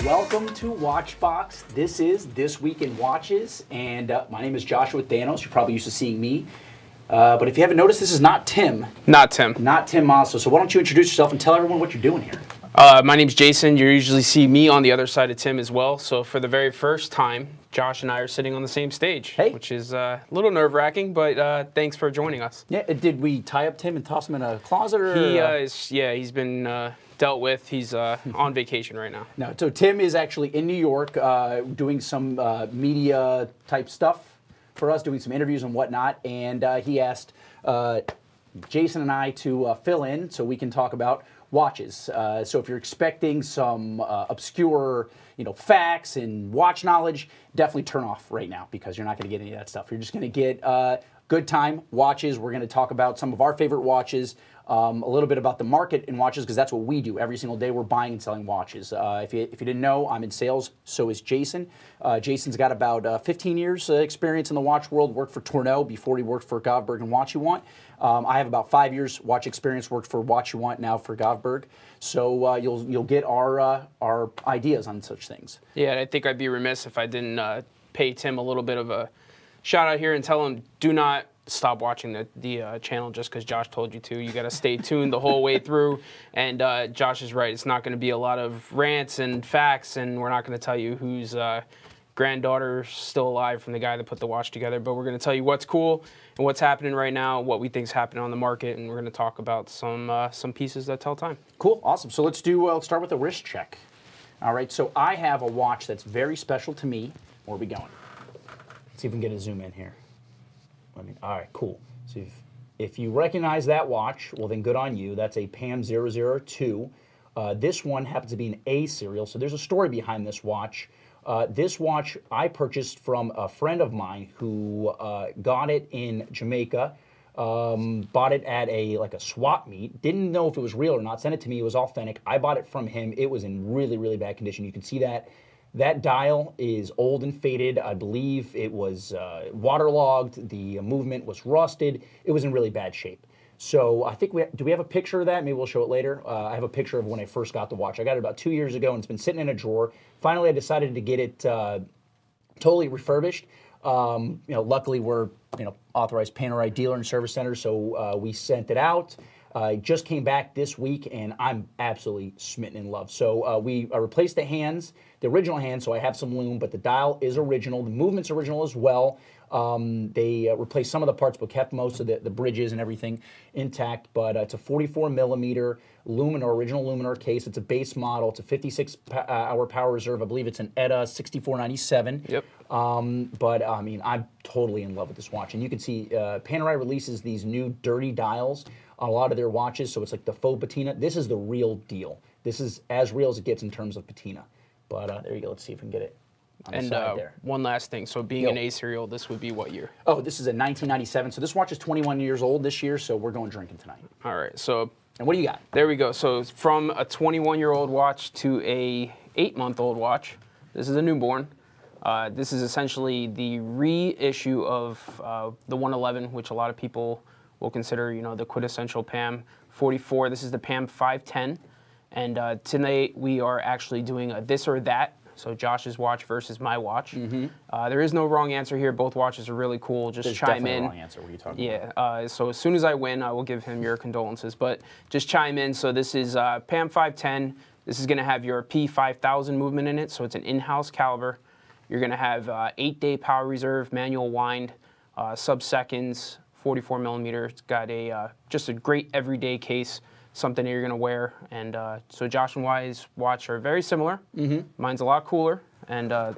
Welcome to Watchbox. This is This Week in Watches, and my name is Joshua Thanos. You're probably used to seeing me. But if you haven't noticed, this is not Tim. Not Tim. Not Tim Mosso. So why don't you introduce yourself and tell everyone what you're doing here? My name's Jason. You usually see me on the other side of Tim as well. So for the very first time, Josh and I are sitting on the same stage, which is a little nerve-wracking, but thanks for joining us. Yeah, did we tie up Tim and toss him in a closet? Or, he's been dealt with. He's on vacation right now. No, so Tim is actually in New York doing some media-type stuff for us, doing some interviews and whatnot, and he asked Jason and I to fill in so we can talk about watches. So if you're expecting some obscure, facts and watch knowledge, definitely turn off right now because you're not going to get any of that stuff. You're just going to get good time watches. We're going to talk about some of our favorite watches, a little bit about the market in watches because that's what we do every single day. We're buying and selling watches. If you didn't know, I'm in sales. So is Jason. Jason's got about 15 years experience in the watch world. Worked for Tourneau before he worked for Govberg and Watch You Want. I have about 5 years watch experience. Worked for Watch You Want, now for Govberg. So you'll get our ideas on such things. Yeah, and I think I'd be remiss if I didn't pay Tim a little bit of a shout out here and tell him do not stop watching the channel just because Josh told you to. You got to stay tuned the whole way through. And Josh is right. It's not going to be a lot of rants and facts, and we're not going to tell you whose granddaughter's still alive from the guy that put the watch together. But we're going to tell you what's cool and what's happening right now, what we think's happening on the market, and we're going to talk about some pieces that tell time. Cool, awesome. So let's start with a wrist check. All right. So I have a watch that's very special to me. Where are we going? Let's see if we can get a zoom in here. All right, cool. So if you recognize that watch, well then good on you. That's a PAM 002. This one happens to be an A serial, so there's a story behind this watch. This watch I purchased from a friend of mine who got it in Jamaica, bought it at a swap meet, didn't know if it was real or not, sent it to me, it was authentic. I bought it from him. It was in really, really bad condition. You can see that. That dial is old and faded. I believe it was waterlogged. The movement was rusted. It was in really bad shape. So I think do we have a picture of that? Maybe we'll show it later. I have a picture of when I first got the watch. I got it about 2 years ago, and it's been sitting in a drawer. Finally, I decided to get it totally refurbished. Luckily, we're authorized Panerai dealer and service center, so we sent it out. I just came back this week, and I'm absolutely smitten in love. So we replaced the hands, the original hands, so I have some lume, but the dial is original. The movement's original as well. They replaced some of the parts, but kept most of the bridges and everything intact. But it's a 44 millimeter Luminor, original Luminor case. It's a base model. It's a 56-hour power reserve. I believe it's an ETA 6497. Yep. But I mean, I'm totally in love with this watch. And you can see Panerai releases these new dirty dials on a lot of their watches, so it's like the faux patina. This is the real deal. This is as real as it gets in terms of patina. But there you go. Let's see if we can get it on the side there. One last thing. So being an A serial, this would be what year? Oh, this is a 1997. So this watch is 21 years old this year, so we're going drinking tonight. All right. So and what do you got? There we go. So from a 21-year-old watch to a 8-month-old watch. This is a newborn. This is essentially the reissue of the 111, which a lot of people will consider, the quintessential PAM 44. This is the PAM 510. And tonight we are actually doing a this or that. So Josh's watch versus my watch. Mm-hmm. There is no wrong answer here. Both watches are really cool. Just chime in. There's definitely a wrong answer. What are you talking about? Yeah. So as soon as I win, I will give him your condolences. But just chime in. So this is PAM 510. This is going to have your P5000 movement in it. So it's an in-house caliber. You're going to have 8-day power reserve, manual wind, sub-seconds, 44 millimeter. It's got just a great everyday case, something that you're going to wear. And so Josh and Y's watch are very similar. Mm-hmm. Mine's a lot cooler. And right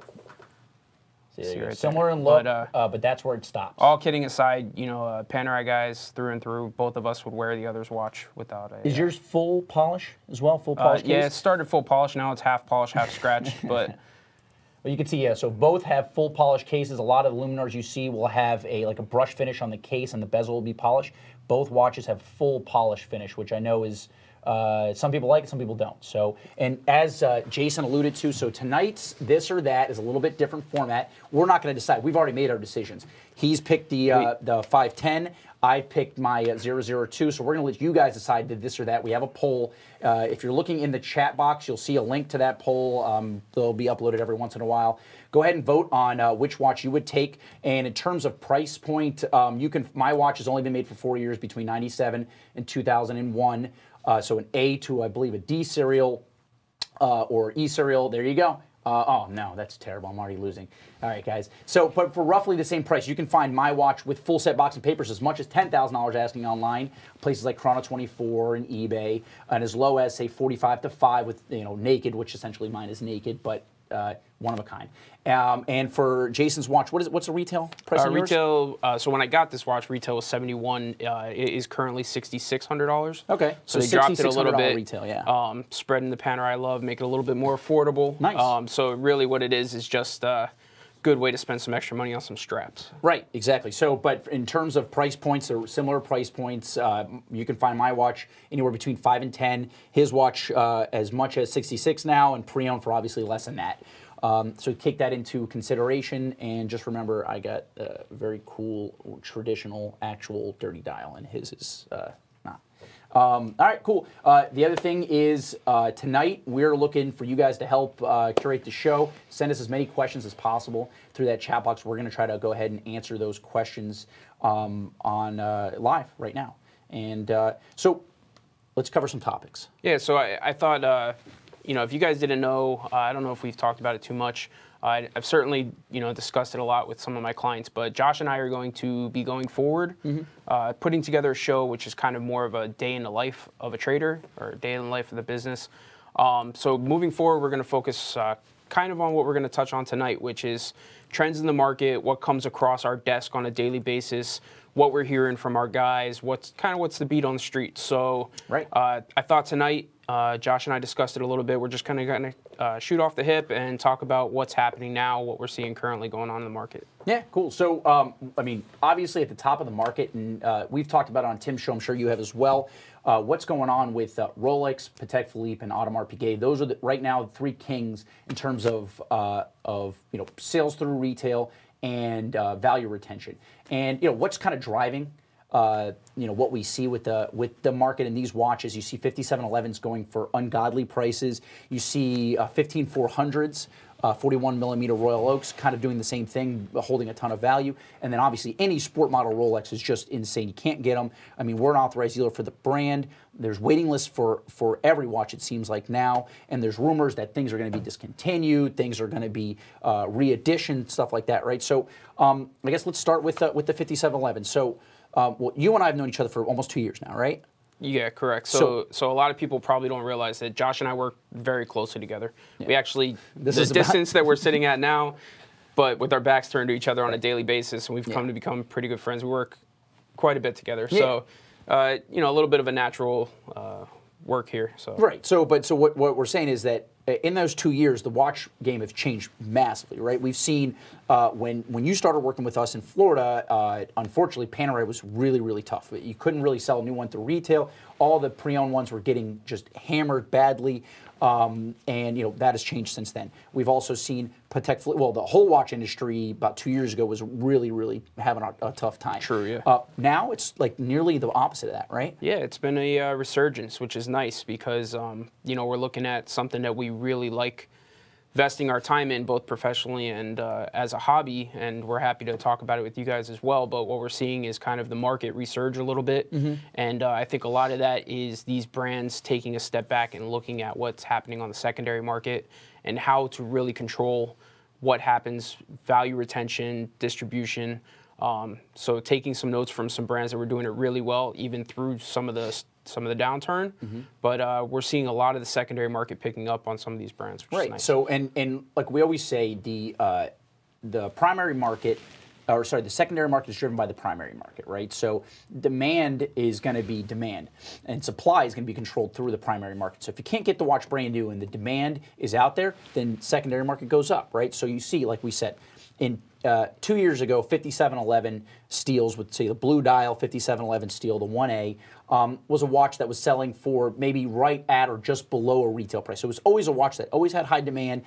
similar in look, but that's where it stops. All kidding aside, Panerai guys through and through, both of us would wear the other's watch without a... Is yours full polish as well, full polish case? Yeah, it started full polish. Now it's half polish, half scratched, but... Well, you can see, yeah, so both have full polish cases. A lot of the Luminars you see will have a brush finish on the case, and the bezel will be polished. Both watches have full polish finish, which I know is, some people like it, some people don't. So, and as Jason alluded to, so tonight's this or that is a little bit different format. We're not going to decide. We've already made our decisions. He's picked the 510. I picked my 002, so we're going to let you guys decide did this or that. We have a poll. If you're looking in the chat box, you'll see a link to that poll. They'll be uploaded every once in a while. Go ahead and vote on which watch you would take. And in terms of price point, my watch has only been made for 4 years, between 97 and 2001. So an A to, I believe, a D serial or E serial. There you go. Oh, no, that's terrible. I'm already losing. All right, guys. So, but for roughly the same price, you can find my watch with full set box and papers as much as $10,000 asking online, places like Chrono24 and eBay, and as low as, say, 45 to 5 with, naked, which essentially mine is naked, but one of a kind. And for Jason's watch, what's the retail price on yours? Retail, so when I got this watch, retail was $71. It is currently $6,600. Okay. So they dropped it a little bit. Retail, yeah. Spreading the Panerai love, make it a little bit more affordable. Nice. So really what it is just a good way to spend some extra money on some straps. Right, exactly. So, but in terms of price points, they're similar price points. You can find my watch anywhere between 5 and 10. His watch as much as 66 now, and pre-owned for obviously less than that. So take that into consideration, and just remember I got a very cool, traditional, actual dirty dial, and his is not. All right, cool. The other thing is tonight we're looking for you guys to help curate the show. Send us as many questions as possible through that chat box. We're going to try to go ahead and answer those questions on live right now. And so let's cover some topics. Yeah, so I thought... if you guys didn't know, I don't know if we've talked about it too much. I've certainly, discussed it a lot with some of my clients, but Josh and I are going to be going forward, putting together a show which is kind of more of a day in the life of a trader, or a day in the life of the business. So moving forward, we're going to focus kind of on what we're going to touch on tonight, which is trends in the market, what comes across our desk on a daily basis, what we're hearing from our guys, what's the beat on the street. So right. I thought tonight, Josh and I discussed it a little bit. We're just kind of going to shoot off the hip and talk about what's happening now, what we're seeing currently going on in the market. Yeah, cool. So, obviously at the top of the market, and we've talked about it on Tim's show, I'm sure you have as well, what's going on with Rolex, Patek Philippe, and Audemars Piguet. Those are right now the three kings in terms of sales through retail and value retention. And what's kind of driving what we see with the market in these watches. You see 5711s going for ungodly prices. You see 15400s, 41 millimeter Royal Oaks, kind of doing the same thing, holding a ton of value. And then obviously any sport model Rolex is just insane. You can't get them. I mean, we're an authorized dealer for the brand. There's waiting lists for every watch, it seems like now. And there's rumors that things are going to be discontinued, things are going to be reeditioned, stuff like that, right? So I guess let's start with the 5711. So well, you and I have known each other for almost 2 years now, right? Yeah, correct. So a lot of people probably don't realize that Josh and I work very closely together. Yeah. We actually, the distance that we're sitting at now, but with our backs turned to each other on a daily basis, and we've come to become pretty good friends. We work quite a bit together. Yeah. So, a little bit of a natural work here. So right. So what we're saying is that in those 2 years, the watch game has changed massively, right? We've seen when you started working with us in Florida, unfortunately, Panerai was really, really tough. You couldn't really sell a new one through retail. All the pre-owned ones were getting just hammered badly, and that has changed since then. We've also seen Patek Philippe. Well, the whole watch industry about 2 years ago was really, really having a tough time. True, yeah. Now it's like nearly the opposite of that, right? Yeah, it's been a resurgence, which is nice because we're looking at something that we really like investing our time in, both professionally and as a hobby, and we're happy to talk about it with you guys as well. But what we're seeing is kind of the market resurge a little bit, and I think a lot of that is these brands taking a step back and looking at what's happening on the secondary market and how to really control what happens, value retention, distribution. So taking some notes from some brands that were doing it really well, even through some of the downturn, but we're seeing a lot of the secondary market picking up on some of these brands, which is nice. So and like we always say, the primary market, or sorry, the secondary market is driven by the primary market, right? So demand is going to be demand, and supply is going to be controlled through the primary market. So if you can't get the watch brand new and the demand is out there, then secondary market goes up, right? So you see, like we said, in 2 years ago, 5711 steels with, say, the blue dial 5711 steel, the 1A, was a watch that was selling for maybe right at or just below a retail price. So it was always a watch that always had high demand,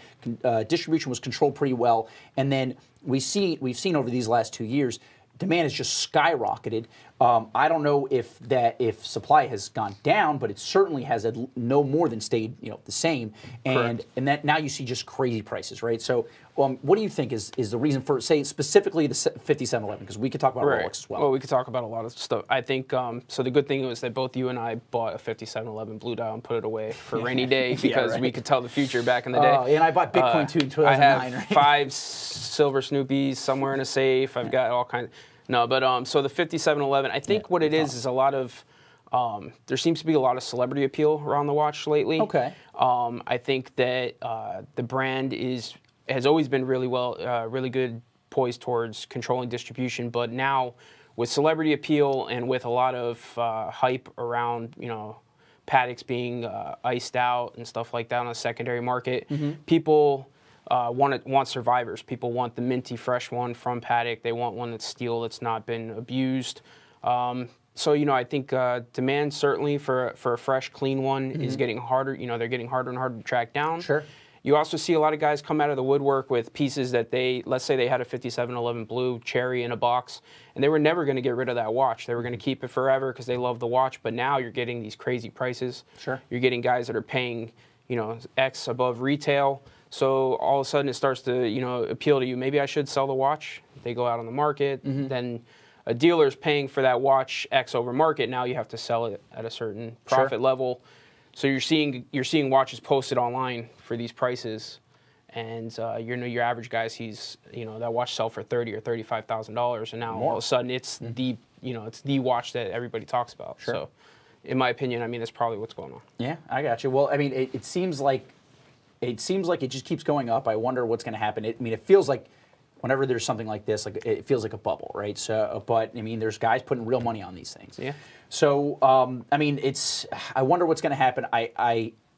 distribution was controlled pretty well, and then we've seen over these last 2 years, demand has just skyrocketed. I don't know if supply has gone down, but it certainly has no more than stayed the same. And that now you see just crazy prices, right? So what do you think is the reason for, say, specifically the 5711? Because we could talk about Rolex as well. Well, we could talk about a lot of stuff. I think so. The good thing was that both you and I bought a 5711 blue dial and put it away for a rainy day because we could tell the future back in the day. And I bought Bitcoin too in 2009. I have 5 silver Snoopies somewhere in a safe. I've got all kinds. No, but so the 5711, I think what it is a lot of, there seems to be a lot of celebrity appeal around the watch lately. Okay. I think that the brand has always been really good, poised towards controlling distribution, but now with celebrity appeal and with a lot of hype around, Pateks being iced out and stuff like that on the secondary market, people want survivors. People want the minty fresh one from Patek. They want one that's steel, that's not been abused. So I think demand certainly for a fresh, clean one is getting harder. They're getting harder and harder to track down. Sure. You also see a lot of guys come out of the woodwork with pieces that let's say they had a 5711 blue cherry in a box, and they were never going to get rid of that watch. They were going to keep it forever because they love the watch. But now you're getting these crazy prices. Sure. You're getting guys that are paying, X above retail. So all of a sudden it starts to, appeal to you. Maybe I should sell the watch. They go out on the market. Then a dealer's paying for that watch X over market. Now you have to sell it at a certain profit level. So you're seeing watches posted online for these prices, and your average guy sees that watch sell for $30,000 or $35,000, and now all of a sudden it's it's the watch that everybody talks about. Sure. So, in my opinion, that's probably what's going on. Yeah, I got you. Well, it seems like it just keeps going up. I wonder what's going to happen. It feels like whenever there's something like this, it feels like a bubble, right? So, but there's guys putting real money on these things. Yeah. So, I wonder what's going to happen.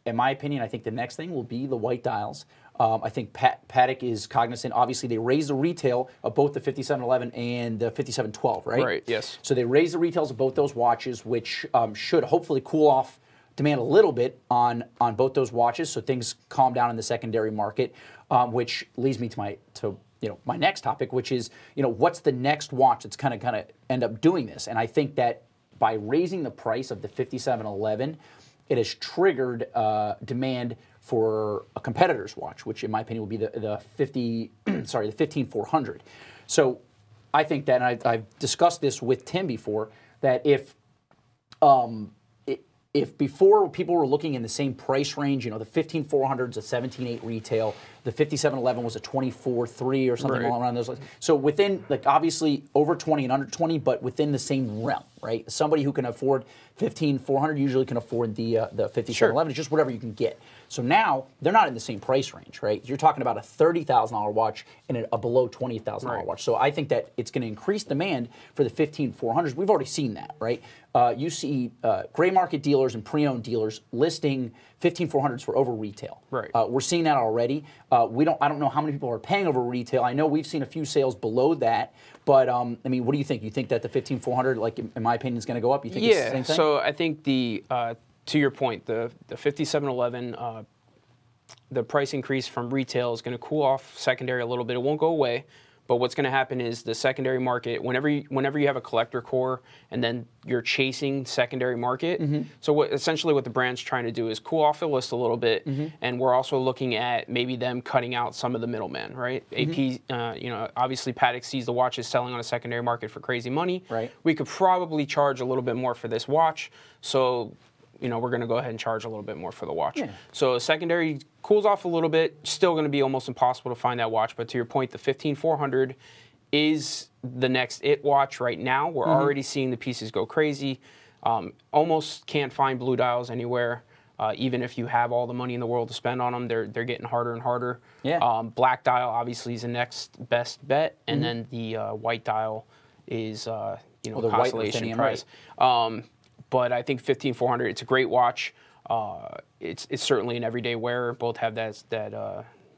In my opinion, I think the next thing will be the white dials. I think Patek is cognizant. Obviously, they raised the retail of both the 5711 and the 5712, right? Right. Yes. So they raised the retails of both those watches, which should hopefully cool off demand a little bit on both those watches, so things calm down in the secondary market. Which leads me to my next topic, which is what's the next watch that's kind of end up doing this? And I think that by raising the price of the 5711, it has triggered demand for a competitor's watch, which in my opinion will be the 15400. So I think that, and I've discussed this with Tim before, that if before people were looking in the same price range, the 15400 is a 17.8 retail, the 5711 was a 24.3 or something around those lines. So within, obviously over 20 and under 20, but within the same realm, right? Somebody who can afford 15400 usually can afford the 5711. It's just whatever you can get. So now they're not in the same price range, right? You're talking about a $30,000 watch and a below $20,000 watch. So I think that it's going to increase demand for the 15400s. We've already seen that, right? You see gray market dealers and pre-owned dealers listing 15400s for over retail. Right. We're seeing that already. I don't know how many people are paying over retail. I know we've seen a few sales below that, but what do you think? You think that the 15400, in my opinion, is going to go up? You think it's the same thing? So I think to your point, the 5711, the price increase from retail is going to cool off secondary a little bit. It won't go away, but what's going to happen is the secondary market, whenever you have a collector core and then you're chasing secondary market, so essentially what the brand's trying to do is cool off the list a little bit, and we're also looking at maybe them cutting out some of the middlemen, right? AP, obviously Patek sees the watches selling on a secondary market for crazy money. Right. We could probably charge a little bit more for this watch, so we're going to go ahead and charge a little bit more for the watch. Yeah. So secondary cools off a little bit. Still going to be almost impossible to find that watch. But to your point, the 15400 is the next it watch right now. We're already seeing the pieces go crazy. Almost can't find blue dials anywhere. Even if you have all the money in the world to spend on them, they're getting harder and harder. Yeah. Black dial obviously is the next best bet, and then the white dial is the constellation white price. Right. But I think 15400, it's a great watch. It's certainly an everyday wearer. Both have that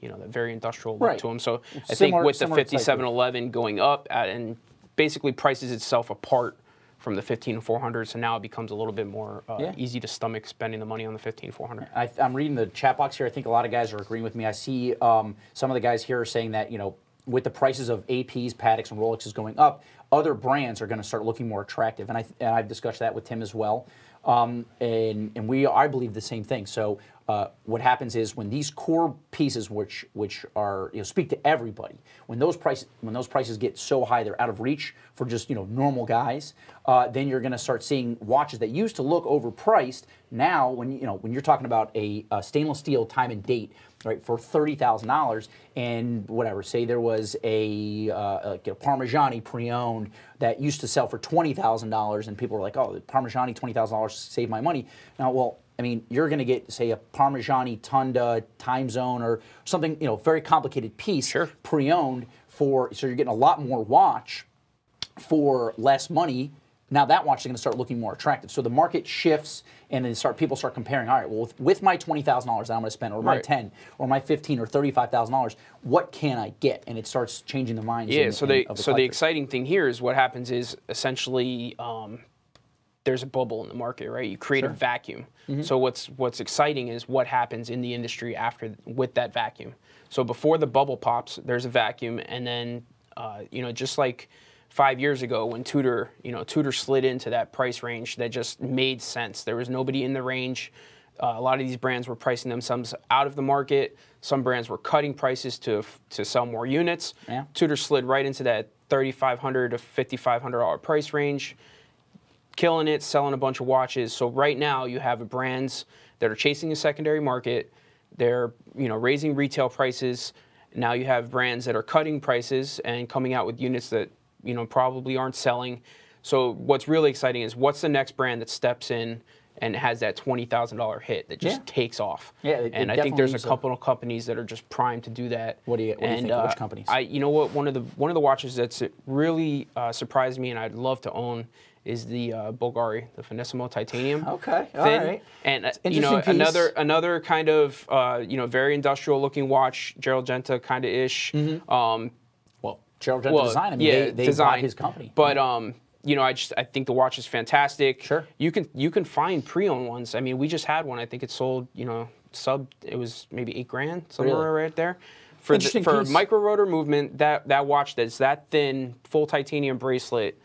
very industrial look to them. So I think with the 5711 going up and basically prices itself apart from the 15400, so now it becomes a little bit more easy to stomach spending the money on the 15400. I'm reading the chat box here. I think a lot of guys are agreeing with me. I see some of the guys here are saying that with the prices of APs, Pateks, and Rolexes going up, other brands are going to start looking more attractive. And I've discussed that with Tim as well. And I believe the same thing. So what happens is when these core pieces, which are speak to everybody, when those prices get so high they're out of reach for just normal guys, then you're going to start seeing watches that used to look overpriced. Now, when you're talking about a stainless steel time and date, right, for $30,000, and whatever, say there was a Parmigiani pre-owned that used to sell for $20,000, and people were like, oh, the Parmigiani $20,000 saved my money. Now, well, I mean, you're going to get, say, a Parmigiani Tunda Time Zone or something, very complicated piece, sure, pre-owned so you're getting a lot more watch for less money. Now that watch is going to start looking more attractive. So the market shifts, and then people start comparing. All right, well, with my $20,000 that I'm going to spend, or my $10,000, or my $15,000 or $35,000, what can I get? And it starts changing the minds. Yeah. So the exciting thing here is what happens is essentially there's a bubble in the market, right? You create a vacuum. Mm-hmm. So what's exciting is what happens in the industry with that vacuum. So before the bubble pops, there's a vacuum, and then just like 5 years ago when Tudor slid into that price range that just made sense. There was nobody in the range. A lot of these brands were pricing themselves out of the market. Some brands were cutting prices to sell more units. Yeah. Tudor slid right into that $3,500 to $5,500 price range, killing it, selling a bunch of watches. So right now you have brands that are chasing a secondary market. They're raising retail prices. Now you have brands that are cutting prices and coming out with units that probably aren't selling. So what's really exciting is what's the next brand that steps in and has that $20,000 hit that just takes off. Yeah, and I think there's a couple of companies that are just primed to do that. What do you think? Which companies? One of the watches that's really surprised me and I'd love to own is the Bulgari, the Finissimo Titanium. Okay, all right. And another kind of very industrial looking watch, Gerald Genta kind of ish. Mm-hmm. Gerald Genta design. I mean, they bought his company. But I think the watch is fantastic. Sure. You can find pre-owned ones. I mean, we just had one. I think it sold it was maybe $8,000 somewhere right there. For micro rotor movement, that watch that's that thin, full titanium bracelet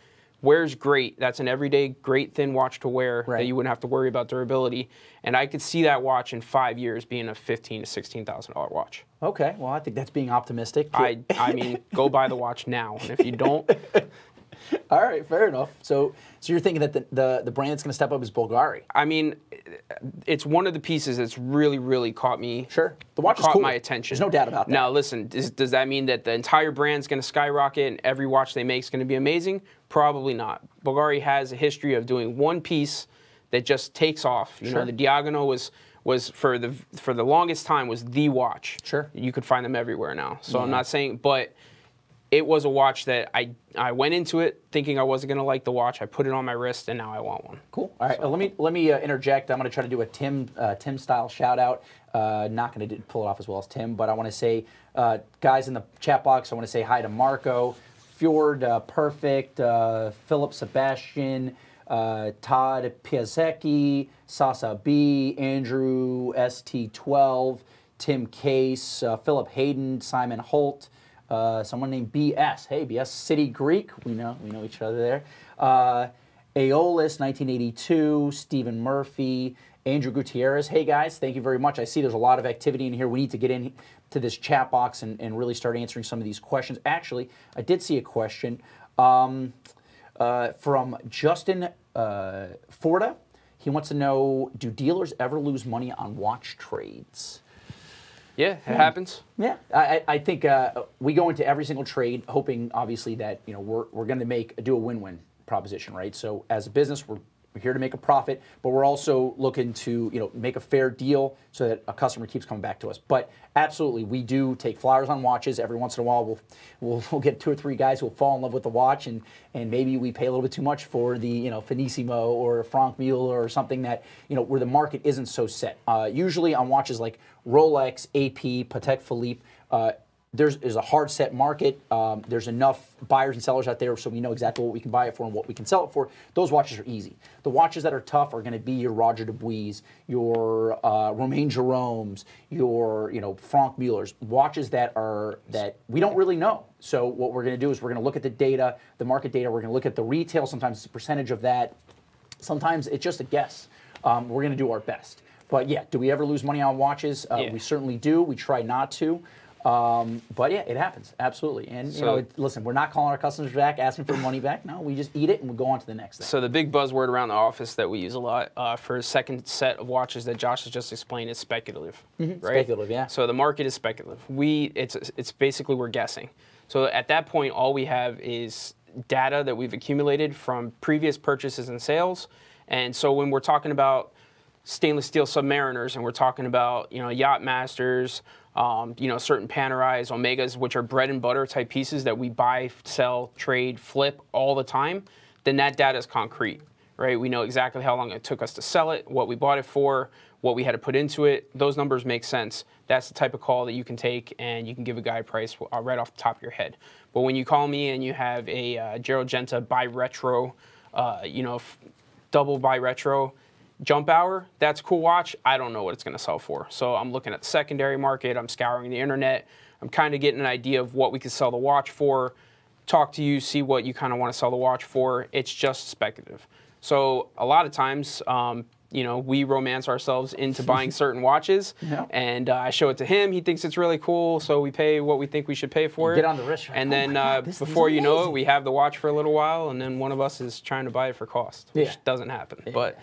wears great. That's an everyday great thin watch to wear that you wouldn't have to worry about durability. And I could see that watch in 5 years being a $15,000 to $16,000 watch. Okay, well, I think that's being optimistic. I mean, go buy the watch now. And if you don't, all right, fair enough. So you're thinking that the brand that's going to step up is Bulgari? I mean, it's one of the pieces that's really, really caught me. Sure, the watch is cool. My attention. There's no doubt about that. Now, listen, does that mean that the entire brand's going to skyrocket and every watch they make is going to be amazing? Probably not. Bulgari has a history of doing one piece that just takes off. You know, the Diagonal was for the longest time was the watch. Sure. You could find them everywhere now. So I'm not saying, but it was a watch that I went into it thinking I wasn't going to like the watch. I put it on my wrist, and now I want one. Cool. All right. So. Let me interject. I'm going to try to do a Tim style shout out. Not going to pull it off as well as Tim, but I want to say, guys in the chat box, I want to say hi to Marco, Fjord, Perfect, Philip Sebastian, Todd Piasecki, Sasa B, Andrew ST12, Tim Case, Philip Hayden, Simon Holt, someone named BS. Hey, BS City Greek. We know each other there. Aeolus 1982, Stephen Murphy, Andrew Gutierrez. Hey guys, thank you very much. I see there's a lot of activity in here. We need to get into this chat box and really start answering some of these questions. Actually, I did see a question from Justin Forda. He wants to know, do dealers ever lose money on watch trades? Yeah, it happens. Yeah, I think we go into every single trade hoping, obviously, that we're going to do a win-win proposition, right? So as a business, we're here to make a profit, but we're also looking to make a fair deal so that a customer keeps coming back to us. But absolutely, we do take flyers on watches. Every once in a while, we'll get 2 or 3 guys who will fall in love with the watch, and maybe we pay a little bit too much for the Finissimo or Franck Mueller or something that where the market isn't so set. Usually on watches like Rolex, AP, Patek Philippe, there's a hard set market. There's enough buyers and sellers out there, so we know exactly what we can buy it for and what we can sell it for. Those watches are easy. The watches that are tough are going to be your Roger Dubuis, your Romain Jerome's, your Franck Muller's, watches that we don't really know. So what we're going to do is we're going to look at the data, the market data. We're going to look at the retail. Sometimes it's a percentage of that. Sometimes it's just a guess. We're going to do our best. But yeah, do we ever lose money on watches? We certainly do. We try not to. But yeah, it happens, absolutely. And listen, we're not calling our customers back, asking for money back. No, we just eat it and we go on to the next thing. So the big buzzword around the office that we use a lot for a second set of watches that Josh has just explained is speculative, right? Speculative, yeah. So the market is speculative. It's basically we're guessing. So at that point, all we have is data that we've accumulated from previous purchases and sales. And so when we're talking about stainless steel Submariners and we're talking about Yacht Masters, certain Panerais, Omegas, which are bread and butter type pieces that we buy, sell, trade, flip all the time, then that data is concrete, right? We know exactly how long it took us to sell it, what we bought it for, what we had to put into it. Those numbers make sense. That's the type of call that you can take and you can give a guy a price right off the top of your head. But when you call me and you have a Gerald Genta bi retro, double bi retro, jump hour, that's a cool watch. I don't know what it's going to sell for. So I'm looking at the secondary market. I'm scouring the internet. I'm kind of getting an idea of what we could sell the watch for, talk to you, see what you kind of want to sell the watch for. It's just speculative. So a lot of times, we romance ourselves into buying certain watches, and I show it to him. He thinks it's really cool, so we pay what we think we should pay for it. Get on the wrist. And then before you know it, we have the watch for a little while, and then one of us is trying to buy it for cost, which doesn't happen. Yeah. But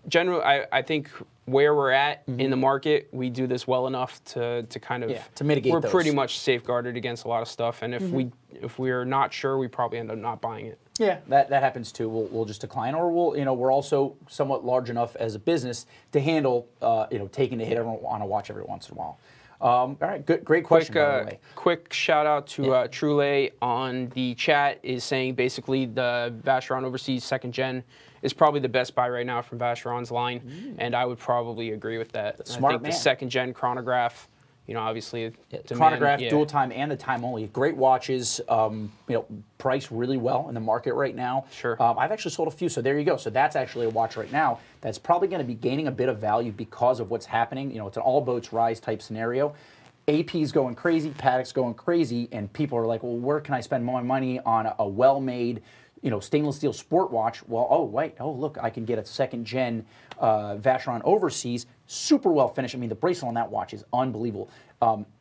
generally, I think where we're at in the market, we do this well enough to kind of to mitigate. We're pretty much safeguarded against a lot of stuff, and if we're not sure, we probably end up not buying it. Yeah, that happens too. We'll just decline, or we're also somewhat large enough as a business to handle taking a hit on a watch every once in a while. All right, great question. By the way. Quick shout out to Trule on the chat is saying basically the Vacheron Overseas 2nd Gen is probably the best buy right now from Vacheron's line, and I would probably agree with that. Smart I think man. The 2nd Gen chronograph, obviously chronograph, dual time, and the time only. Great watches, priced really well in the market right now. Sure. I've actually sold a few, so there you go. So that's actually a watch right now that's probably going to be gaining a bit of value because of what's happening. It's an all boats rise type scenario. AP's going crazy, Patek's going crazy, and people are like, well, where can I spend my money on a well-made, stainless steel sport watch? Well, oh look, I can get a 2nd Gen Vacheron Overseas, super well finished. I mean, the bracelet on that watch is unbelievable.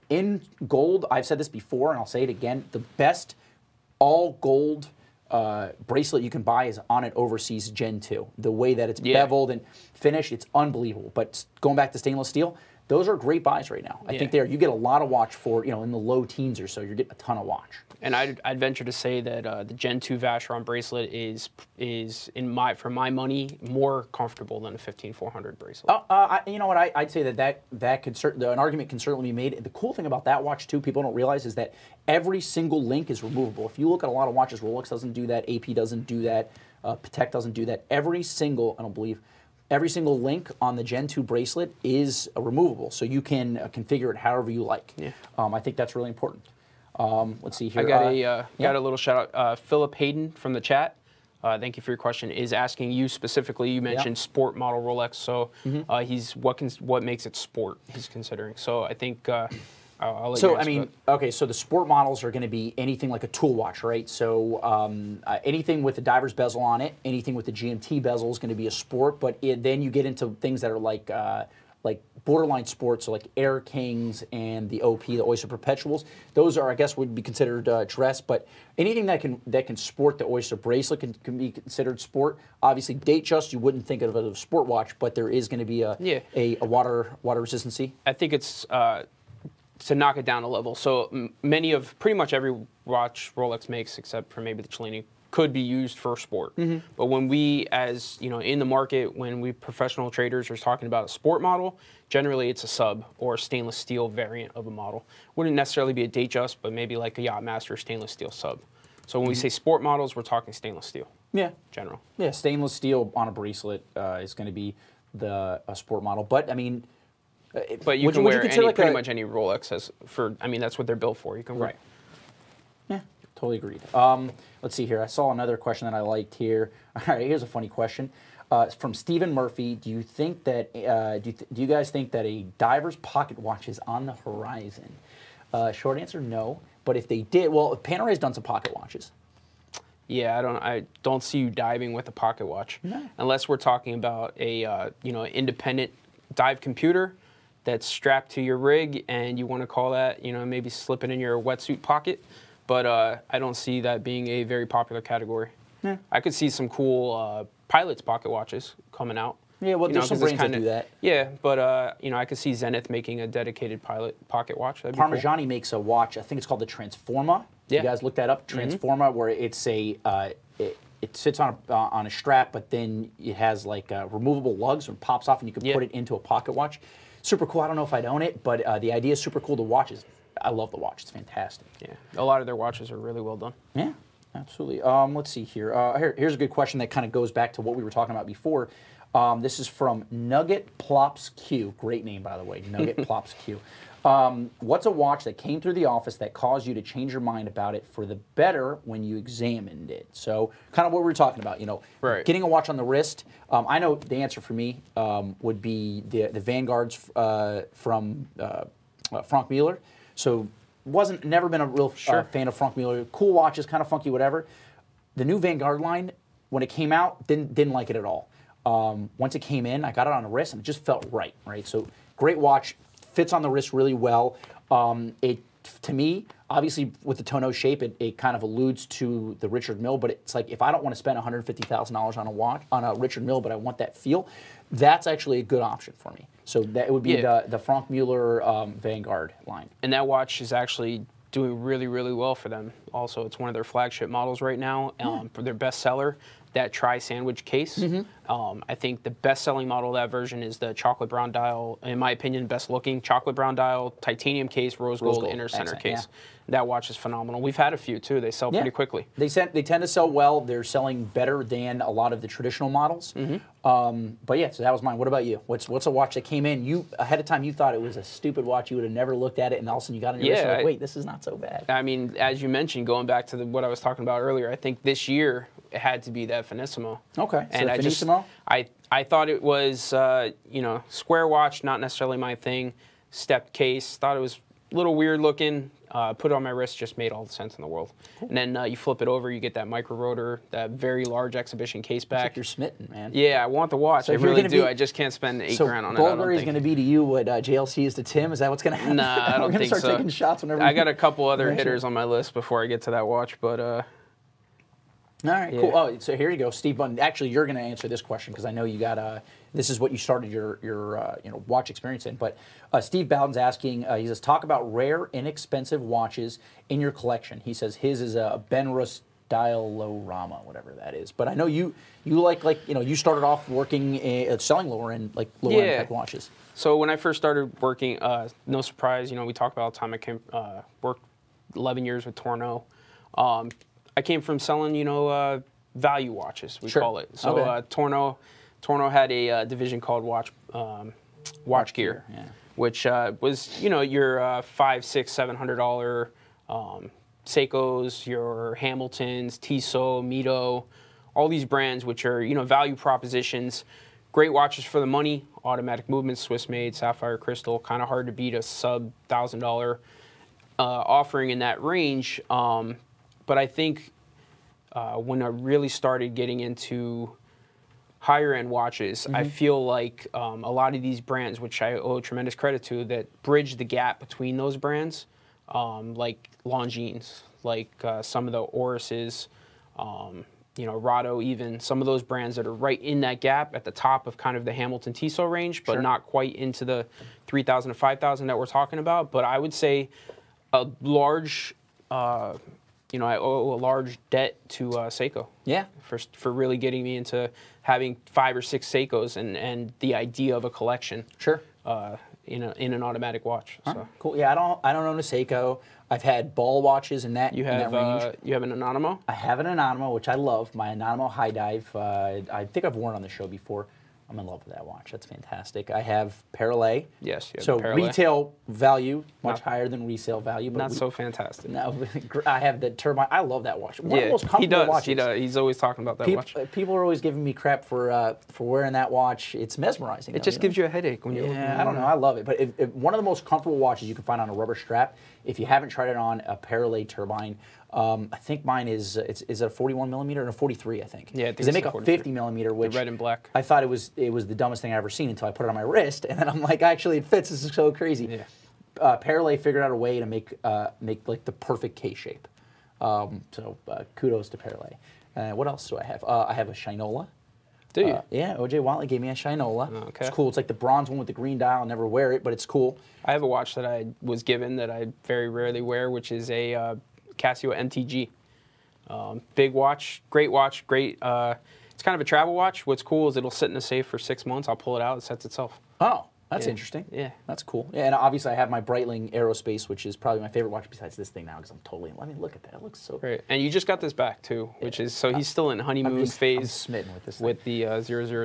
In gold, I've said this before, and I'll say it again, the best all gold bracelet you can buy is on an Overseas Gen 2. The way that it's beveled and finished, it's unbelievable. But going back to stainless steel, those are great buys right now. I think you get a lot of watch for, in the low teens or so, you're getting a ton of watch. And I'd venture to say that the Gen 2 Vacheron bracelet is for my money more comfortable than a 15400 bracelet. You know what? I'd say that could an argument can certainly be made. The cool thing about that watch too, people don't realize, is that every single link is removable. If you look at a lot of watches, Rolex doesn't do that, AP doesn't do that, Patek doesn't do that. Every single link on the Gen 2 bracelet is removable, so you can configure it however you like. Yeah. I think that's really important. Let's see here. I got a little shout out. Philip Hayden from the chat. Thank you for your question. Is asking you specifically. You mentioned sport model Rolex, so he's what makes it sport. He's considering. So I think I'll let you answer okay. So the sport models are going to be anything like a tool watch, right? So anything with the diver's bezel on it, anything with the GMT bezel is going to be a sport. But then you get into things that are like borderline sports, so like Air Kings and the OP, the Oyster Perpetuals. Those are, I guess, would be considered dress. But anything that can sport the Oyster bracelet can be considered sport. Obviously, Datejust, you wouldn't think of it as a sport watch, but there is going to be a water resistancy. I think it's to knock it down a level. So pretty much every watch Rolex makes, except for maybe the Cellini, could be used for sport. But when we, as in the market, when we professional traders are talking about a sport model, generally it's a sub or stainless steel variant of a model. Wouldn't necessarily be a Datejust, but maybe like a Yacht Master stainless steel sub. So when we say sport models, we're talking stainless steel. Yeah. General. Yeah, stainless steel on a bracelet is going to be a sport model. But I mean, But you can wear pretty much any Rolex as for. I mean, that's what they're built for. You can wear. Right. Yeah, totally agreed. Let's see here. I saw another question that I liked here. All right, here's a funny question. It's from Stephen Murphy. Do you think that do you guys think that a diver's pocket watch is on the horizon? Short answer, no. But if they did, well, Panerai's done some pocket watches. Yeah, I don't see you diving with a pocket watch, unless we're talking about a independent dive computer that's strapped to your rig, and you want to call that maybe slip it in your wetsuit pocket. But I don't see that being a very popular category. Yeah. I could see some cool pilot's pocket watches coming out. Yeah, well, there's some brands that do that. Yeah, but I could see Zenith making a dedicated pilot pocket watch. That'd be Parmigiani cool. makes a watch. I think it's called the Transforma. Yeah. You guys look that up, Transforma, where it's a it sits on a strap, but then it has like removable lugs and pops off, and you can put it into a pocket watch. Super cool. I don't know if I'd own it, but the idea is super cool. The watch is, I love the watch. It's fantastic. Yeah, a lot of their watches are really well done. Yeah, absolutely. Let's see here. Here's a good question that kind of goes back to what we were talking about before. This is from Nugget Plops Q. Great name, by the way, Nugget Plops Q. What's a watch that came through the office that caused you to change your mind about it for the better when you examined it? So kind of what we were talking about, getting a watch on the wrist. I know the answer for me would be the Vanguards from Franck Muller. So never been a real fan of Franck Muller. Cool watches, kind of funky, whatever. The new Vanguard line, when it came out, didn't like it at all. Once it came in, I got it on the wrist, and it just felt right? So great watch. Fits on the wrist really well. To me, obviously with the tonneau shape, it kind of alludes to the Richard Mille, but it's like if I don't want to spend $150,000 on a watch, on a Richard Mille, but I want that feel, that's actually a good option for me. So that would be the Franck Muller Vanguard line. And that watch is actually doing really, really well for them. Also, it's one of their flagship models right now. For their bestseller, that tri-sandwich case. I think the best-selling model of that version is the chocolate brown dial. In my opinion, best-looking chocolate brown dial, titanium case, rose gold inner center case. That watch is phenomenal. We've had a few too. They sell pretty quickly. They tend to sell well. They're selling better than a lot of the traditional models. But yeah, so that was mine. What about you? What's a watch that came in? You ahead of time you thought it was a stupid watch. You would have never looked at it, and all of a sudden you got on your wrist. Like, wait, this is not so bad. I mean, as you mentioned, going back to what I was talking about earlier, I think this year it had to be that Finissimo. Okay, and Finissimo. I thought it was square watch, not necessarily my thing. Stepped case, thought it was a little weird looking. Put it on my wrist, just made all the sense in the world. Cool. And then you flip it over, you get that micro rotor, that very large exhibition case back. Like you're smitten, man. Yeah, I want the watch. So I really do. I just can't spend $8 grand on it. So Goldberry's going to be to you what JLC is to Tim? Is that what's going to happen? Nah, I don't think so. We're going to start taking shots whenever I got a couple other hitters on my list before I get to that watch, but... All right, cool. Oh, so here you go, Steve Button. Actually, you're going to answer this question because I know you got this is what you started your watch experience in. But Steve Bowden's asking. He says, talk about rare, inexpensive watches in your collection. He says his is a Benrus Dialorama, whatever that is. But I know you like you started off working selling lower end type watches. So when I first started working, no surprise, we talk about all the time. I worked 11 years with Tourneau. I came from selling, value watches, we call it. So Tourneau had a division called Watch Gear, which was, your $500, $600, $700 Seikos, your Hamiltons, Tissot, Mito, all these brands which are, value propositions. Great watches for the money, automatic movements, Swiss made, sapphire crystal, kind of hard to beat a sub $1,000 offering in that range. But I think when I really started getting into higher end watches, I feel like a lot of these brands, which I owe tremendous credit to, that bridge the gap between those brands, like Longines, like some of the Oruses, Rado even, some of those brands that are right in that gap at the top of kind of the Hamilton Tissot range, but not quite into the 3,000 to 5,000 that we're talking about. But I would say a large... I owe a large debt to Seiko. Yeah. For really getting me into having 5 or 6 Seikos and the idea of a collection. Sure. In an automatic watch. So. Cool. Yeah, I don't own a Seiko. I've had ball watches in that range. You have an Anonimo? I have an Anonimo, which I love. My Anonimo High Dive. I think I've worn on the show before. I'm in love with that watch. That's fantastic. I have Panerai. Yes, you have so the Panerai. Retail value much higher than resale value. But Not so fantastic. No, I have the turbine. I love that watch. One of the most comfortable watches. He does. He's always talking about that watch. People are always giving me crap for wearing that watch. It's mesmerizing. It just gives you a headache when you. Yeah, I don't know. I love it. But one of the most comfortable watches you can find on a rubber strap. If you haven't tried it on, a Panerai turbine. I think mine is is it a 41 millimeter and a 43? I think. Yeah, because they make a 50 millimeter, which the red and black. I thought it was the dumbest thing I ever seen until I put it on my wrist, and then I'm like, actually, it fits. This is so crazy. Yeah. Panerai figured out a way to make like the perfect K shape. So kudos to Panerai. What else do I have? I have a Shinola. Do you? Yeah, OJ Watley gave me a Shinola. Oh, okay. It's cool. It's like the bronze one with the green dial. I'll never wear it, but it's cool. I have a watch that I was given that I very rarely wear, which is a Casio MTG. Big watch, great watch, great. It's kind of a travel watch. What's cool is it'll sit in a safe for 6 months. I'll pull it out. It sets itself. Oh, that's interesting. Yeah. That's cool. Yeah, and obviously I have my Breitling Aerospace, which is probably my favorite watch besides this thing now because I'm totally, let me look at that. It looks so great. And you just got this back too, which is, so he's still in honeymoon phase. I'm smitten with this thing. With the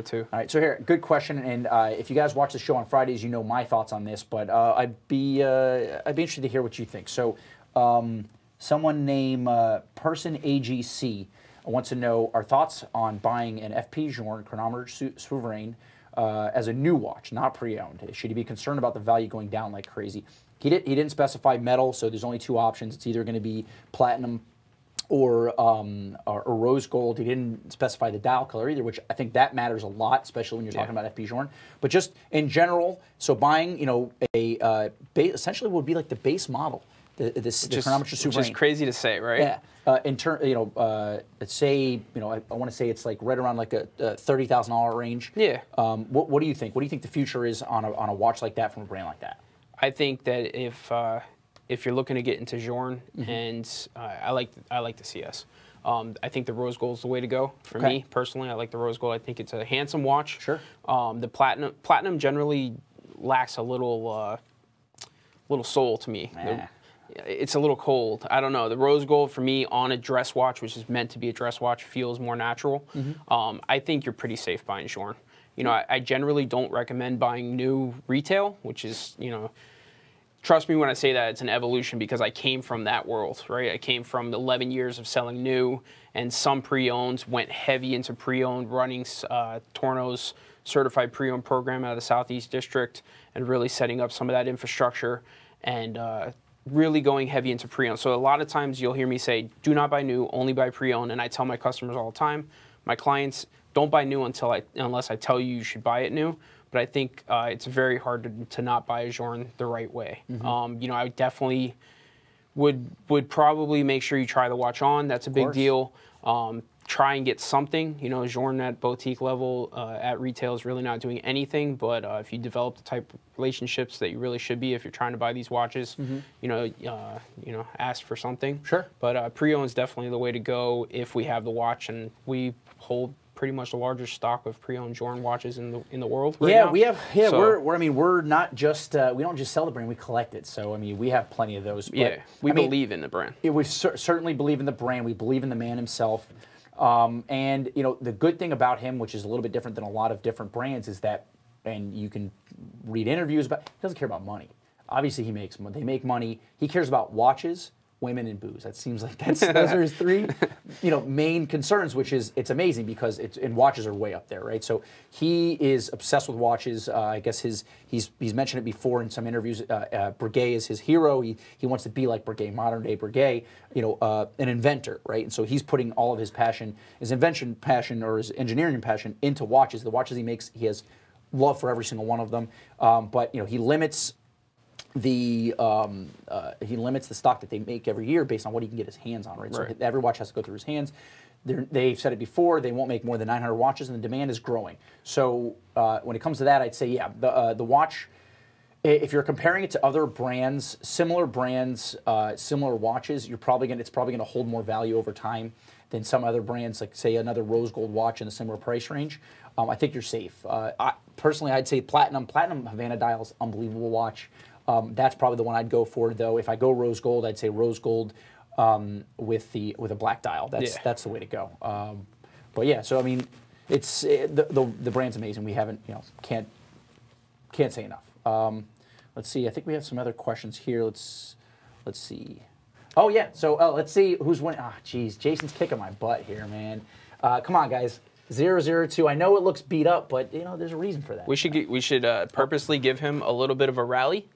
002. All right, so here, good question. And if you guys watch the show on Fridays, you know my thoughts on this, but I'd be interested to hear what you think. So someone named Person AGC wants to know our thoughts on buying an FP Journe Chronometer Souverain as a new watch, not pre-owned. Should he be concerned about the value going down like crazy? He didn't specify metal, so there's only two options. It's either going to be platinum or rose gold. He didn't specify the dial color either, which I think that matters a lot, especially when you're talking about FP Journe. But just in general, so buying, essentially would be like the base model. The Chronometer Souverain. Which is crazy to say, right? Yeah. Let's say, I want to say it's like right around like a $30,000 range. Yeah. What do you think? What do you think the future is on a watch like that from a brand like that? I think that if you're looking to get into Journe, and I like the CS. I think the rose gold is the way to go for me personally. I like the rose gold. I think it's a handsome watch. Sure. The platinum generally lacks a little soul to me. It's a little cold. I don't know. The rose gold for me on a dress watch, which is meant to be a dress watch, feels more natural. I think you're pretty safe buying Journe. I generally don't recommend buying new retail, which is, trust me when I say that it's an evolution because I came from that world, right? I came from 11 years of selling new and some pre-owns, went heavy into pre-owned, running Torno's certified pre-owned program out of the Southeast District and really setting up some of that infrastructure and really going heavy into pre-owned. So a lot of times you'll hear me say, do not buy new, only buy pre-owned. And I tell my customers all the time, my clients, don't buy new unless I tell you should buy it new. But I think it's very hard to not buy a Journe the right way. I definitely would probably make sure you try the watch on. That's a big deal. Try and get something. Journe at boutique level at retail is really not doing anything. But if you develop the type of relationships that you really should be, if you're trying to buy these watches, ask for something. Sure. But pre-owned is definitely the way to go if we have the watch, and we hold pretty much the largest stock of pre-owned Journe watches in the world. Right now. We have. Yeah, so, we're not just we don't just sell the brand, we collect it. So we have plenty of those. But, we believe in the brand. We certainly believe in the brand. We believe in the man himself. And the good thing about him, which is a little bit different than a lot of different brands, is that, and you can read interviews about, he doesn't care about money. Obviously, they make money. He cares about watches, women, and booze. That seems like those are his three, main concerns. Which is, it's amazing because watches are way up there, right? So he is obsessed with watches. I guess he's mentioned it before in some interviews. Breguet is his hero. He wants to be like Breguet, modern day Breguet. An inventor, right? And so he's putting all of his passion, his invention passion or his engineering passion into watches. The watches he makes, he has love for every single one of them. But he limits the stock that they make every year based on what he can get his hands on, right? So every watch has to go through his hands. They've said it before, they won't make more than 900 watches, and the demand is growing. So when it comes to that, I'd say, the watch, if you're comparing it to other brands, similar watches, it's probably gonna hold more value over time than some other brands, like say another rose gold watch in a similar price range. I think you're safe. Personally, I'd say Platinum Havana Dial's unbelievable watch. That's probably the one I'd go for, though. If I go rose gold, I'd say rose gold with a black dial. That's the way to go. But yeah, so It's the brand's amazing. We haven't, can't say enough. Let's see. I think we have some other questions here. Let's see. Oh yeah. So let's see who's winning. Ah, geez, Jason's kicking my butt here, man. Come on, guys. 002. I know it looks beat up, but there's a reason for that. We should purposely give him a little bit of a rally,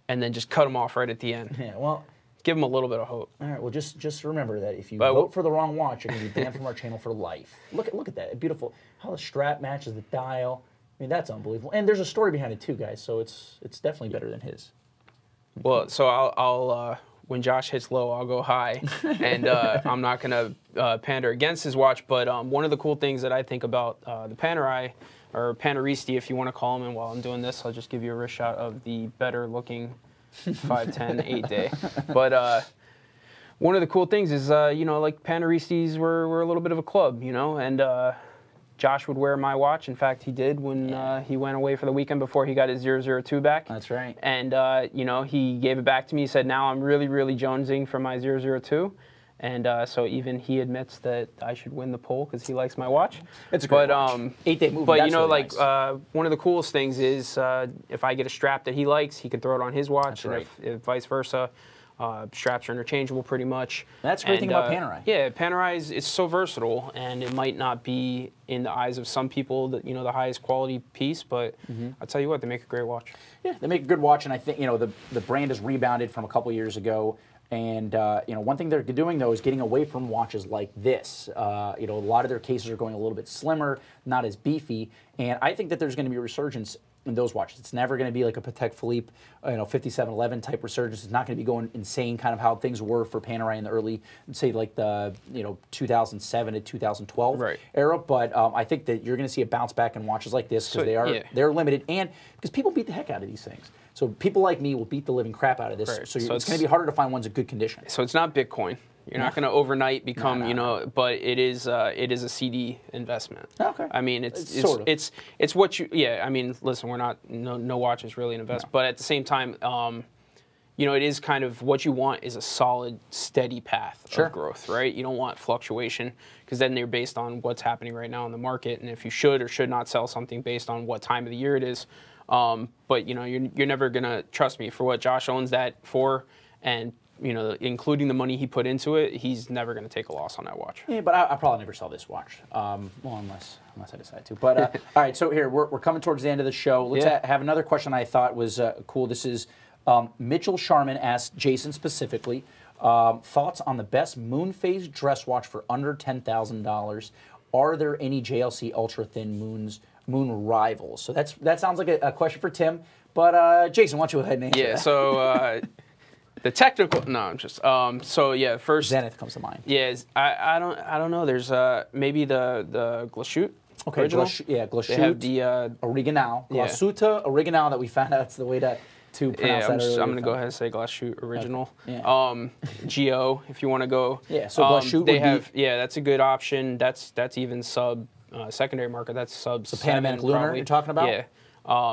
and then just cut him off right at the end. Yeah. Well. Give him a little bit of hope. All right. Well, just remember that if you vote for the wrong watch, you're going to be banned from our channel for life. Look at that. Beautiful. How the strap matches the dial. I mean, that's unbelievable. And there's a story behind it too, guys. So it's definitely better than his. Well, so I'll when Josh hits low, I'll go high, and I'm not going to pander against his watch. But one of the cool things that I think about the Panerai, or Paneristi, if you want to call them, and while I'm doing this, I'll just give you a wrist shot of the better looking 510 8-day. But one of the cool things is, like Paneristis were a little bit of a club, and Josh would wear my watch. In fact, he did when he went away for the weekend before he got his 002 back. That's right. And, he gave it back to me. He said, now I'm really, really jonesing for my 002. And so even he admits that I should win the poll because he likes my watch. It's a great watch. 8-day movement. But, really nice. one of the coolest things is if I get a strap that he likes, he can throw it on his watch. That's right. If vice versa. Straps are interchangeable pretty much. That's the great thing about Panerai. Yeah, Panerai is so versatile, and it might not be in the eyes of some people that the highest quality piece, but I'll tell you what, they make a great watch. Yeah, they make a good watch, and I think the brand has rebounded from a couple years ago. And one thing they're doing though is getting away from watches like this. A lot of their cases are going a little bit slimmer, not as beefy, and I think that there's going to be a resurgence in those watches. It's never going to be like a Patek Philippe, 5711 type resurgence. It's not going to be going insane, kind of how things were for Panerai in the early, say like the 2007 to 2012 era. But I think that you're going to see a bounce back in watches like this because they're limited, and because people beat the heck out of these things. So people like me will beat the living crap out of this. So it's going to be harder to find ones in good condition. So it's not Bitcoin. You're not going to overnight become, but it is a CD investment. Okay. I mean, it's what you. Yeah. I mean, listen, we're not no watch is really an investment, but at the same time, it is kind of what you want is a solid, steady path of growth, right? You don't want fluctuation because then they're based on what's happening right now in the market, and if you should or should not sell something based on what time of the year it is. But you're never gonna trust me for what Josh owns that for, and including the money he put into it, he's never gonna take a loss on that watch. Yeah, but I'll probably never sell this watch. Well, unless I decide to. But all right, so here we're coming towards the end of the show. Let's have another question I thought was cool. This is Mitchell Sharman asked Jason specifically thoughts on the best moon phase dress watch for under $10,000. Are there any JLC ultra thin moon rivals? So that sounds like a question for Tim, but Jason, why don't you go ahead and answer that? So the technical, no, I'm just so yeah. First, Zenith comes to mind. Yeah, I don't know. There's maybe the Glashütte. Okay, original. Glashütte. They have the Original. Glashütte Original that we found out that's the way to pronounce that. I'm going to go ahead and say Glashütte Original. Okay. Yeah. GO, if you want to go. Yeah, so Glashütte they have, that's a good option. That's even sub secondary market. That's sub. So Panamanic Lunar probably. you're talking about? Yeah.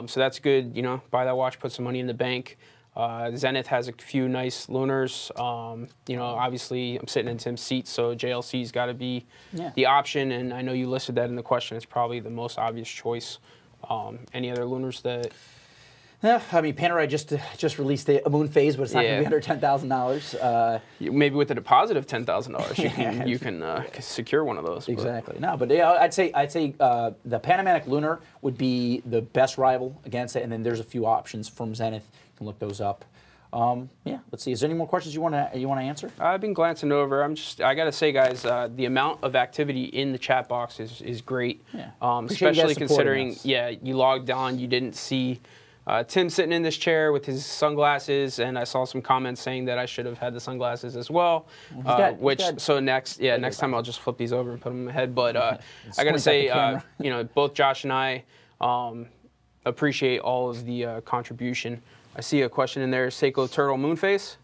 So that's good. Buy that watch, put some money in the bank. Zenith has a few nice lunars. Obviously I'm sitting in Tim's seat, so JLC's got to be the option. And I know you listed that in the question. It's probably the most obvious choice. Any other lunars that? Yeah, I mean, Panerai just released a moon phase, but it's not going to be under $10,000. Maybe with a deposit of $10,000, you can secure one of those. Exactly. No, but I'd say the Panamanic Lunar would be the best rival against it, and then there's a few options from Zenith. You can look those up. Let's see. Is there any more questions you want to answer? I've been glancing over. I got to say, guys, the amount of activity in the chat box is great. Yeah. Especially considering, you logged on, you didn't see. Tim sitting in this chair with his sunglasses, and I saw some comments saying that I should have had the sunglasses as well. Next time I'll just flip these over and put them in my head. But I got to say, both Josh and I appreciate all of the contribution. I see a question in there, Seiko Turtle Moonface.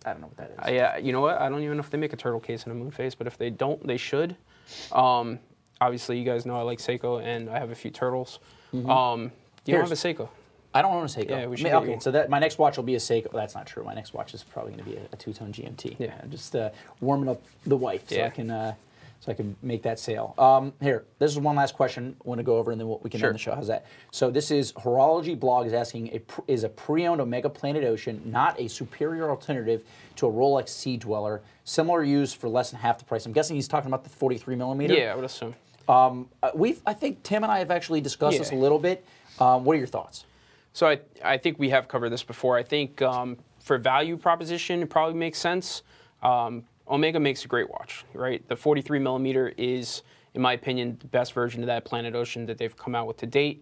I don't know what that is. Yeah, you know what? I don't even know if they make a turtle case in a Moonface, but if they don't, they should. Obviously, you guys know I like Seiko, and I have a few turtles. You don't have a Seiko. I don't own a Seiko. Yeah, we should. Okay, so my next watch will be a Seiko. Well, that's not true. My next watch is probably going to be a two-tone GMT. Yeah. Just warming up the wife so I can so I can make that sale. Here, this is one last question I want to go over, and then we can end the show. How's that? So this is Horology Blog is asking, is a pre-owned Omega Planet Ocean not a superior alternative to a Rolex Sea Dweller, similar used for less than half the price? I'm guessing he's talking about the 43 millimeter. Yeah, I would assume. I think Tim and I have actually discussed this a little bit. What are your thoughts? So I think we have covered this before. I think for value proposition, it probably makes sense. Omega makes a great watch, right? The 43 millimeter is, in my opinion, the best version of that Planet Ocean that they've come out with to date.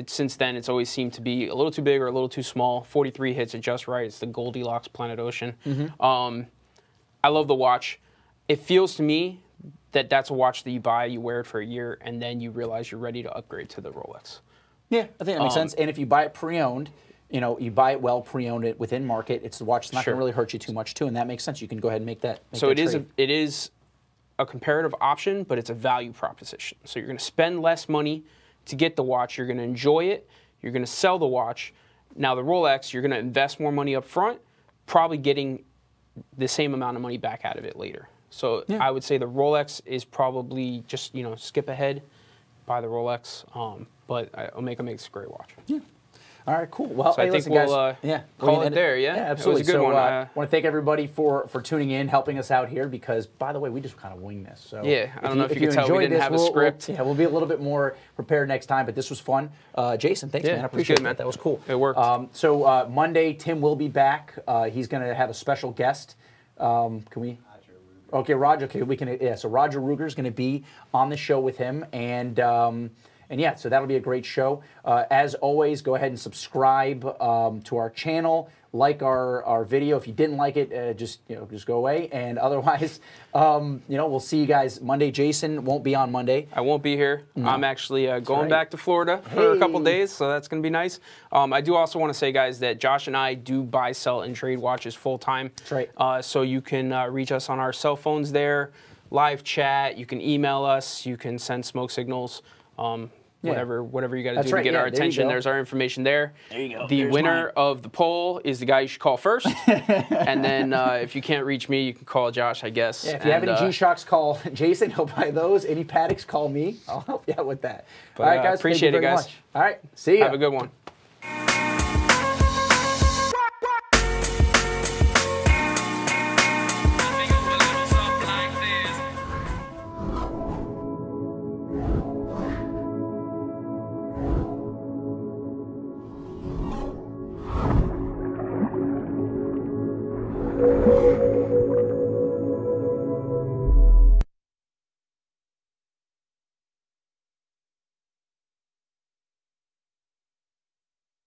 Since then, it's always seemed to be a little too big or a little too small. 43 hits it just right. It's the Goldilocks Planet Ocean. I love the watch. It feels to me that that's a watch that you buy, you wear it for a year, and then you realize you're ready to upgrade to the Rolex. Yeah, I think that makes sense. And if you buy it pre-owned, you buy it well, pre-owned it within market. It's the watch that's not going to really hurt you too much too, and that makes sense. You can go ahead and make that. It is a comparative option, but it's a value proposition. So you're going to spend less money to get the watch. You're going to enjoy it. You're going to sell the watch. Now the Rolex, you're going to invest more money up front, probably getting the same amount of money back out of it later. So I would say the Rolex is probably just skip ahead, buy the Rolex. But Omega makes a great watch. Yeah. All right, cool. Well, so I think we'll call it there, yeah? Yeah, absolutely. It was a good one. I want to thank everybody for tuning in, helping us out here, because, by the way, we just kind of winged this. So yeah, I don't know if you can tell we didn't have a script. We'll be a little bit more prepared next time, but this was fun. Jason, thanks, man. I appreciate it, man. That was cool. It worked. So Monday, Tim will be back. He's going to have a special guest. Can we? Okay, Roger. Okay, we can. Yeah, so Roger Ruger is going to be on the show with him, and yeah, so that'll be a great show. As always, go ahead and subscribe to our channel. Like our video. If you didn't like it, just go away. And otherwise, we'll see you guys Monday. Jason won't be on Monday. I won't be here. No. I'm actually going back to Florida for a couple days, so that's going to be nice. I do also want to say, guys, that Josh and I do buy, sell, and trade watches full time. That's right. So you can reach us on our cell phones there, live chat. You can email us. You can send smoke signals. Whatever you got to do to get our attention. There's our information there. There you go. The winner of the poll is the guy you should call first. And then if you can't reach me, you can call Josh, I guess. Yeah, if you have any G-Shocks, call Jason. He'll buy those. Any Pateks, call me. I'll help you out with that. But, all right, guys. Appreciate it, guys. Much. All right. See ya. Have a good one.